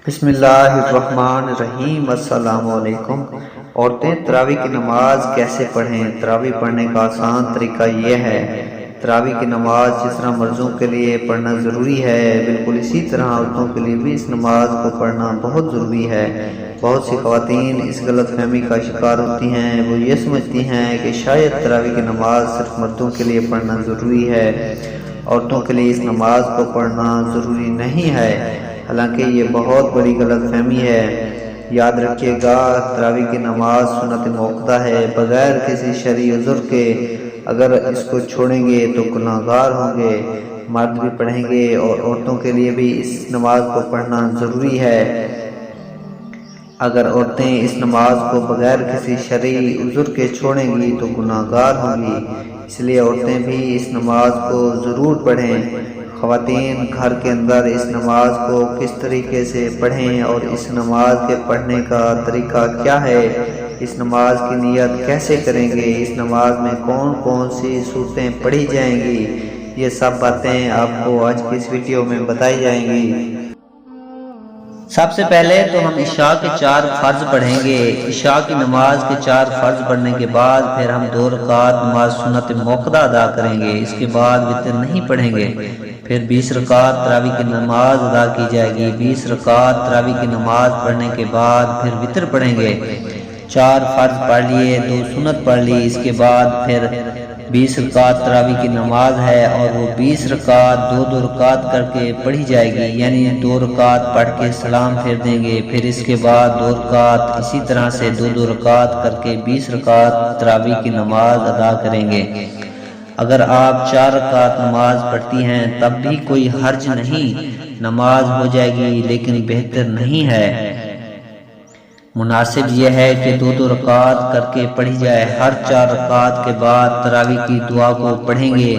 بسم اللہ الرحمن الرحیم۔ السلام علیکم۔ عورتیں تراویح کی نماز کیسے پڑھیں؟ تراویح پڑھنے کا آسان طریقہ یہ ہے، تراویح کی نماز جس طرح مردوں کے لیے پڑھنا ضروری ہے، بالکل اسی طرح عورتوں کے لیے بھی اس نماز کو پڑھنا بہت ضروری ہے۔ بہت سی خواتین اس غلط فہمی کا شکار ہوتی ہیں، وہ یہ سمجھتی ہیں کہ شاید تراویح کی نماز صرف مردوں کے لیے پڑھنا ضروری ہے، عورتوں کے لیے اس نماز کو پڑھنا ضروری نہیں ہے، حالانکہ یہ بہت بڑی غلط فہمی ہے۔ یاد رکھیے گا، تراویح کی نماز سنت موقدہ ہے، بغیر کسی شرعی عذر کے اگر اس کو چھوڑیں گے تو گناہگار ہوں گے۔ مرد بھی پڑھیں گے اور عورتوں کے لیے بھی اس نماز کو پڑھنا ضروری ہے۔ اگر عورتیں اس نماز کو بغیر کسی شرعی عذر کے چھوڑیں گی تو گناہگار ہوں گی، اس لیے عورتیں بھی اس نماز کو ضرور پڑھیں۔ خواتین گھر کے اندر اس نماز کو کس طریقے سے پڑھیں اور اس نماز کے پڑھنے کا طریقہ کیا ہے، اس نماز کی نیت کیسے کریں گے، اس نماز میں کون کون سی صورتیں پڑھی جائیں گی، یہ سب باتیں آپ کو آج کی اس ویڈیو میں بتائی جائیں گی۔ سب سے پہلے تو ہم عشاء کے 4 فرض پڑھیں گے۔ عشاء کی نماز کے 4 فرض پڑھنے کے بعد پھر ہم 2 رکعت نماز سنت موقدہ ادا کریں گے، اس کے بعد وتر نہیں پڑھیں گے۔ پھر 20 رکعت تراویح کی نماز ادا کی جائے گی۔ 20 رکعت تراویح کی نماز پڑھنے کے بعد پھر وتر پڑھیں گے۔ 4 فرض پڑھ لیے، 2 سنت پڑھ لی، اس کے بعد پھر 20 رکعت تراویح کی نماز ہے اور وہ 20 رکعت 2 رکعت کر کے پڑھی جائے گی، یعنی 2 رکعت پڑھ کے سلام پھیر دیں گے، پھر اس کے بعد 2 رکعت اسی طرح سے 2 رکعت کر کے 20 رکعت تراویح کی نماز ادا کریں گے۔ اگر آپ 4 رکعت نماز پڑھتی ہیں تب بھی کوئی حرج نہیں، نماز ہو جائے گی، لیکن بہتر نہیں ہے۔ مناسب یہ ہے کہ 2 رکعت کر کے پڑھی جائے۔ ہر 4 رکعت کے بعد تراویح کی دعا کو پڑھیں گے۔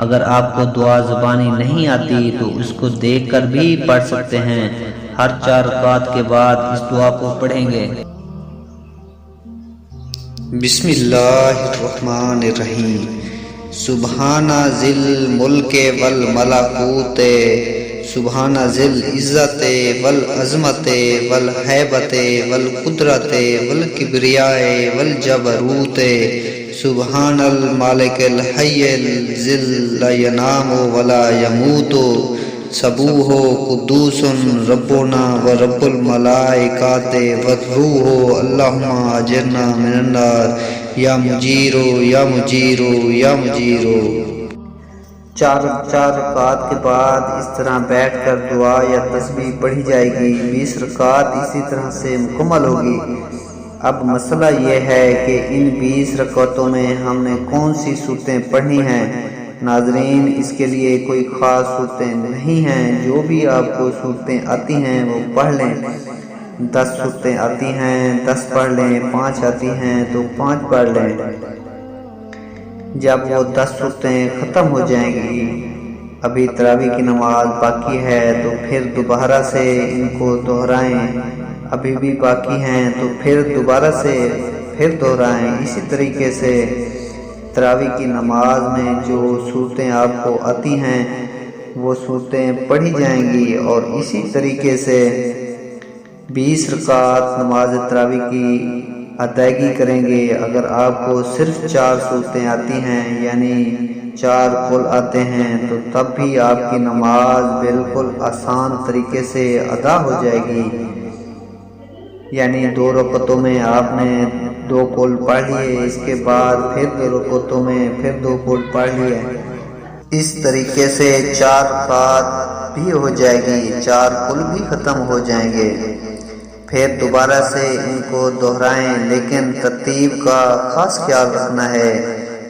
اگر آپ کو دعا زبانی نہیں آتی تو اس کو دیکھ کر بھی پڑھ سکتے ہیں۔ ہر 4 رکعت کے بعد اس دعا کو پڑھیں گے۔ بسم اللہ الرحمن الرحیم۔ سبحان ذی الملک والملکوت، سبحان ذی العزت والعظمت والہیبت والقدرت والکبریاء والجبروت، سبحان المالک الحی الذی لا ینام ولا یموت، سبوح قدوس ربنا ورب الملائکات والروح، اللہم اجرنا من النار یا مجیرو یا مجیرو یا مجیرو۔ 4 رکعت کے بعد اس طرح بیٹھ کر دعا یا تسبیح پڑھی جائے گی۔ 20 رکعت اسی طرح سے مکمل ہوگی۔ اب مسئلہ یہ ہے کہ ان 20 رکعتوں میں ہم نے کون سی صورتیں پڑھنی ہیں۔ ناظرین، اس کے لیے کوئی خاص صورتیں نہیں ہیں، جو بھی آپ کو صورتیں آتی ہیں وہ پڑھ لیں۔ 10 صورتیں آتی ہیں 10 پڑھ لیں، 5 آتی ہیں تو 5 پڑھ لیں۔ جب وہ 10 صورتیں ختم ہو جائیں گی، ابھی تراویح کی نماز باقی ہے تو پھر دوبارہ سے ان کو دہرائیں، ابھی بھی باقی ہیں تو پھر دوبارہ سے پھر دہرائیں۔ اسی طریقے سے تراویح کی نماز میں جو صورتیں آپ کو آتی ہیں وہ صورتیں پڑھی جائیں گی، اور اسی طریقے سے 20 رکعت نماز تراویح کی ادائیگی کریں گے۔ اگر آپ کو صرف 4 صورتیں آتی ہیں، یعنی 4 قل آتے ہیں، تو تب بھی آپ کی نماز بالکل آسان طریقے سے ادا ہو جائے گی، یعنی 2 رکعتوں میں آپ نے 2 قل پڑھ لیے، اس کے بعد پھر 2 رکعتوں میں پھر 2 قل پڑھ لیے۔ اس طریقے سے 4 رکعت بھی ہو جائے گی، 4 قل بھی ختم ہو جائیں گے۔ پھر دوبارہ سے ان کو دہرائیں، لیکن ترتیب کا خاص خیال رکھنا ہے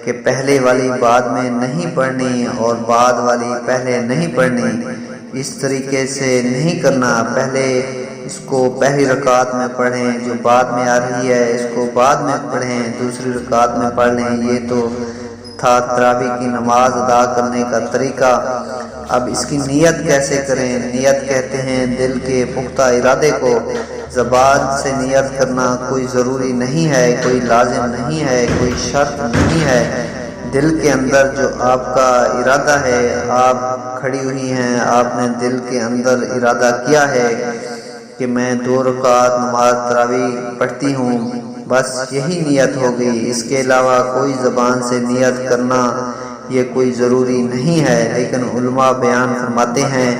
کہ پہلے والی بعد میں نہیں پڑھنی اور بعد والی پہلے نہیں پڑھنی، اس طریقے سے نہیں کرنا۔ پہلے اس کو پہلی رکعت میں پڑھیں، جو بعد میں آ رہی ہے اس کو بعد میں پڑھیں، دوسری رکعت میں پڑھ لیں۔ یہ تو تھا تراویح کی نماز ادا کرنے کا طریقہ۔ اب اس کی نیت کیسے کریں؟ نیت کہتے ہیں دل کے پختہ ارادے کو۔ زبان سے نیت کرنا کوئی ضروری نہیں ہے، کوئی لازم نہیں ہے، کوئی شرط نہیں ہے۔ دل کے اندر جو آپ کا ارادہ ہے، آپ کھڑی ہوئی ہیں، آپ نے دل کے اندر ارادہ کیا ہے کہ میں 2 رکعت نماز تراویح پڑھتی ہوں، بس یہی نیت ہوگی، اس کے علاوہ کوئی زبان سے نیت کرنا یہ کوئی ضروری نہیں ہے۔ لیکن علماء بیان فرماتے ہیں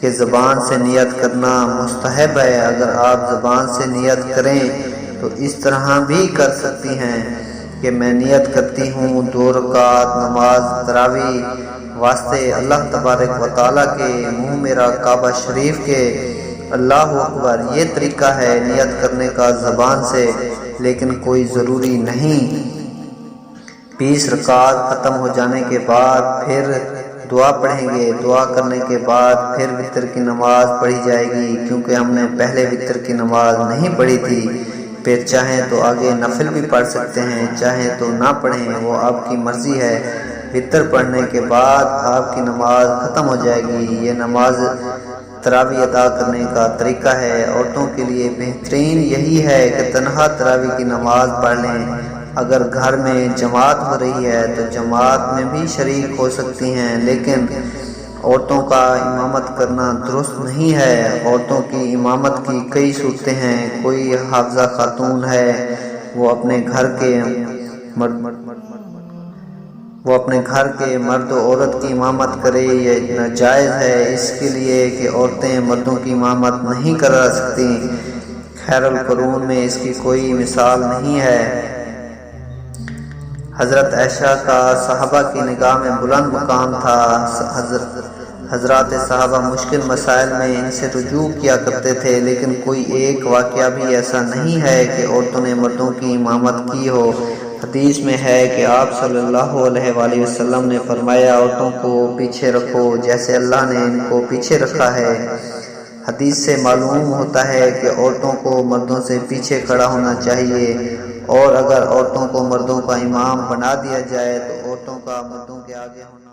کہ زبان سے نیت کرنا مستحب ہے۔ اگر آپ زبان سے نیت کریں تو اس طرح بھی کر سکتی ہیں کہ میں نیت کرتی ہوں 2 رکعت نماز تراویح واسطے اللہ تبارک و تعالیٰ کے، منہ میرا کعبہ شریف کے، اللہ اکبر۔ یہ طریقہ ہے نیت کرنے کا زبان سے، لیکن کوئی ضروری نہیں۔ 20 رکعت ختم ہو جانے کے بعد پھر دعا پڑھیں گے، دعا کرنے کے بعد پھر وتر کی نماز پڑھی جائے گی، کیونکہ ہم نے پہلے وتر کی نماز نہیں پڑھی تھی۔ پھر چاہیں تو آگے نفل بھی پڑھ سکتے ہیں، چاہیں تو نہ پڑھیں، وہ آپ کی مرضی ہے۔ وتر پڑھنے کے بعد آپ کی نماز ختم ہو جائے گی۔ یہ نماز تراویح ادا کرنے کا طریقہ ہے۔ عورتوں کے لیے بہترین یہی ہے کہ تنہا تراویح کی نماز پڑھ لیں۔ اگر گھر میں جماعت ہو رہی ہے تو جماعت میں بھی شریک ہو سکتی ہیں، لیکن عورتوں کا امامت کرنا درست نہیں ہے۔ عورتوں کی امامت کی کئی صورتیں ہیں۔ کوئی حافظہ خاتون ہے، وہ اپنے گھر کے مرد و عورت کی امامت کرے، یہ ناجائز ہے، اس کے لیے کہ عورتیں مردوں کی امامت نہیں کرا سکتی۔ خیر القرون میں اس کی کوئی مثال نہیں ہے۔ حضرت عائشہ کا صحابہ کی نگاہ میں بلند مقام تھا۔ حضرات صحابہ مشکل مسائل میں ان سے رجوع کیا کرتے تھے، لیکن کوئی ایک واقعہ بھی ایسا نہیں ہے کہ عورتوں نے مردوں کی امامت کی ہو۔ حدیث میں ہے کہ آپ صلی اللہ علیہ وآلہ وسلم نے فرمایا، عورتوں کو پیچھے رکھو جیسے اللہ نے ان کو پیچھے رکھا ہے۔ حدیث سے معلوم ہوتا ہے کہ عورتوں کو مردوں سے پیچھے کھڑا ہونا چاہیے، اور اگر عورتوں کو مردوں کا امام بنا دیا جائے تو عورتوں کا مردوں کے آگے ہونا